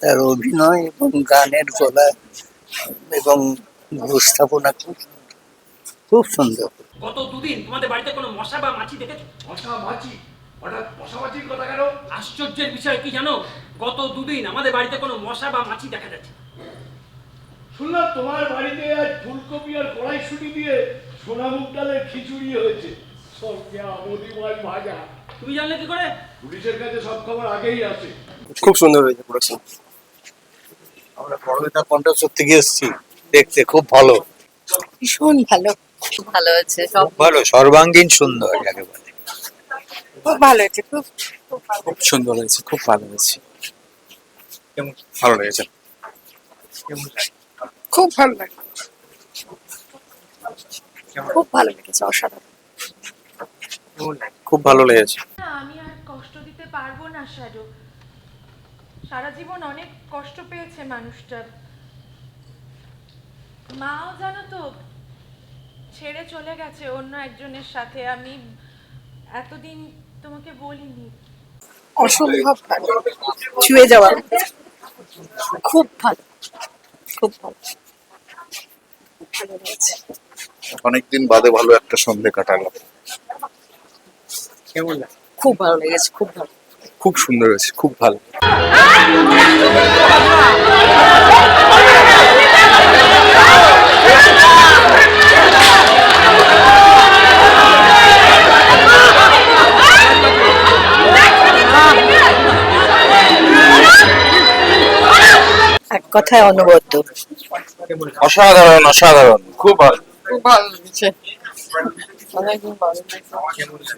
তার অভিনয় এবং গানের গলা এবং উপস্থাপনা খুব সুন্দর। গত দুদিন তোমাদের বাড়িতে কোনো মশা বা মাছি দেখেছো? মশা মাছি, হঠাৎ মশা মাছির কথা কেন? আশ্চর্যের বিষয় কি জানো, গত দুদিন আমাদের বাড়িতে কোনো মশা বা মাছি দেখা যাচ্ছে। শুনলাম তোমার বাড়িতে আজ ফুলকপি আর কড়াইশুঁটি দিয়ে সোনামুগ ডালের খিচুড়ি হয়েছে, সঙ্গে আমুদি মাছ ভাজা। তুমি জানলে কি করে? পুলিশের কাছে সব খবর আগেই আসে। খুব সুন্দর হয়েছে প্রোডাকশন। আমরা বড়বেতা কন্ট্রাস্ট করতে গিয়ে এসেছি, দেখতে খুব ভালো, ভীষণ ভালো, খুব ভালো হয়েছে সব, খুব ভালো, সর্বাঙ্গীন সুন্দর যাকে বলে। খুব ভালো হয়েছে, খুব খুব সুন্দর হয়েছে, খুব ভালো হয়েছে। কেমন ভালো লেগেছে? কেমন লাগে? খুব ভালো লাগে, খুব ভালো লেগেছে, অসাধারণ। কেমন লাগে? খুব ভালো লেগেছে। না, আমি আর কষ্ট দিতে পারবো না শ্যাডো। সারা জীবন অনেক কষ্ট পেয়েছে মানুষটা। মাও জানো তো ছেড়ে চলে গেছে অন্য একজনের সাথে। আমি এতদিন তোমাকে বলিনি। অসম্ভব ভালো, ছুঁয়ে যাওয়া, খুব ভালো, খুব ভালো, ভালো লেগেছে। অনেকদিন বাদে ভালো একটা সন্ধে কাটালাম। কেমন লাগে? খুব ভালো লেগেছে, খুব ভালো। খুব সুন্দর হয়েছে, খুব ভালো। এক কথায় অনবদ্য, কেমন লাগে? অসাধারণ, অসাধারণ, খুব ভালো। খুব ভালো লেগেছে,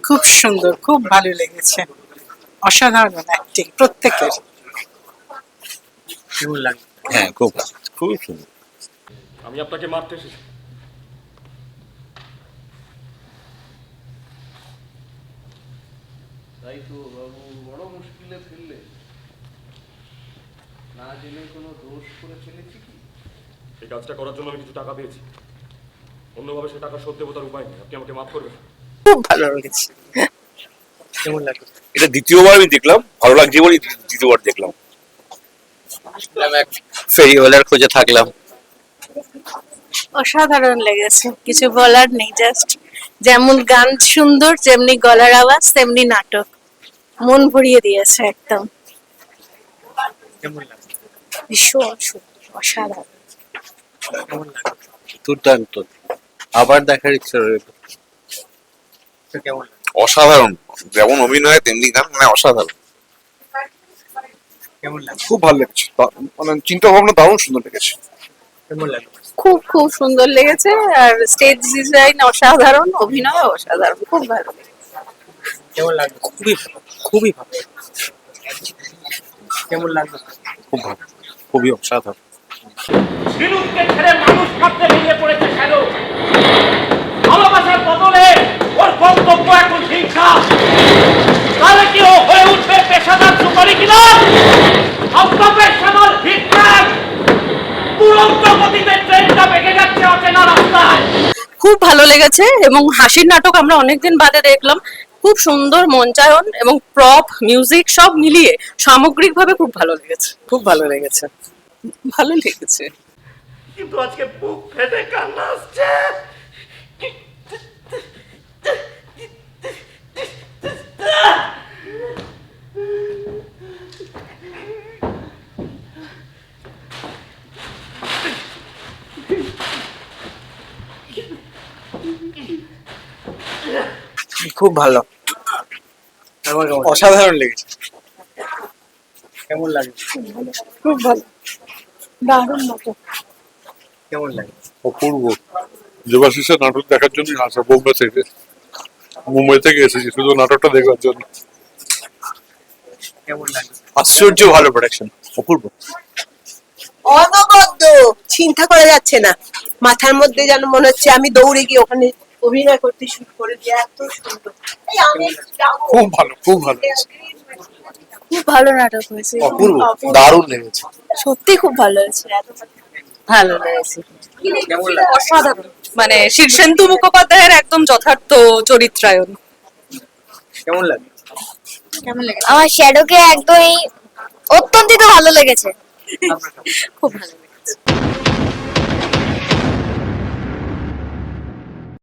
খুব সুন্দর, খুব ভালো লেগেছে, অসাধারণ অ্যাক্টিং প্রত্যেকের। কেমন লাগে? হ্যাঁ, খুব ভালো, খুব সুন্দর। আমি আপনাকে মারতে এসেছি। তাই তো বাবু, বড় মুশকিলে ফেললে। না জেনে কোনো দোষ করে ফেলেছি কি? এই কাজটা করার জন্য আমি কিছু টাকা পেয়েছি, অন্যভাবে সে টাকা শোধ দেবো তার উপায় নেই। আপনি আমাকে মাফ করবেন। খুব ভালো লেগেছে। কেমন লাগে? এটা দ্বিতীয়বার আমি দেখলাম, ভালো লাগছে বলে দ্বিতীয়বার দেখলাম। ফেরিওয়ালার খোঁজে থাকলাম। অসাধারণ লেগেছে, কিছু বলার নেই। জাস্ট যেমন গান সুন্দর, যেমনি গলার আওয়াজ, তেমনি নাটক মন ভরিয়ে দিয়েছে একদম। কেমন লাগে? ভীষণ সুন্দর, অসাধারণ। কেমন লাগে? দুর্দান্ত, আবার দেখার ইচ্ছা রয়েছে। তো কেমন লাগে? অসাধারণ, যেমন অভিনয় তেমনি গান, মানে অসাধারণ। কেমন লাগে? খুব ভালো লেগেছে, মানে চিন্তা ভাবনা দারুণ সুন্দর লেগেছে। কেমন লাগে? খুব খুব সুন্দর লেগেছে, আর স্টেজ ডিজাইন অসাধারণ, অভিনয় অসাধারণ, খুব ভালো লেগেছে। কেমন লাগবে? খুবই ভালো, খুবই ভালো। কেমন লাগবে? খুব ভালো, খুবই অসাধারণ। ঝিনুককে ছেড়ে মানুষ মারতে ভেঙে পড়েছে শ্যাডো। ভালোবাসার বদলে ওর গন্তব্য এখন হিংসা। তাহলে কি ও হয়ে উঠবে পেশাদার সুপারি কিলার? অপ্রফেশনাল হিটম্যান। দুরন্ত গতিতে ট্রেনটা বেগে যাচ্ছে অচেনা রাস্তায়। খুব ভালো লেগেছে, এবং হাসির নাটক আমরা অনেকদিন বাদে দেখলাম। খুব সুন্দর মঞ্চায়ন এবং প্রপ, মিউজিক সব মিলিয়ে সামগ্রিকভাবে খুব ভালো লেগেছে, খুব ভালো লেগেছে, ভালো লেগেছে। কিন্তু আজকে বুক ফেটে কান্না আসছে। খুব ভালো, অসাধারণ লেগেছে। কেমন লাগে? খুব ভালো, দারুণ নাটক। কেমন লাগে? অপূর্ব। দেবাশিসের নাটক দেখার জন্য আসা বোম্বে থেকে, মুম্বাই থেকে এসেছি শুধু নাটকটা দেখার জন্য। কেমন লাগে? আশ্চর্য ভালো প্রোডাকশন, অপূর্ব। অনবদ্য, চিন্তা করা যাচ্ছে না, মাথার মধ্যে যেন মনে হচ্ছে আমি দৌড়ে গিয়ে ওখানে অভিনয় করতে শুরু করে দিয়ে। এত সুন্দর, এই আমি যাবো। খুব ভালো, খুব ভালো, খুব ভালো নাটক হয়েছে, অপূর্ব, দারুণ লেগেছে। সত্যি খুব ভালো হয়েছে, ভালো লেগেছে, কেমন লাগে? অসাধারণ। মানে শীর্ষেন্দু মুখোপাধ্যায়ের একদম যথার্থ চরিত্রায়ন। কেমন লাগে? কেমন লেগেছে? আমার শ্যাডোকে একদমই অত্যন্ত ভালো লেগেছে। খুব ভালো লেগেছে।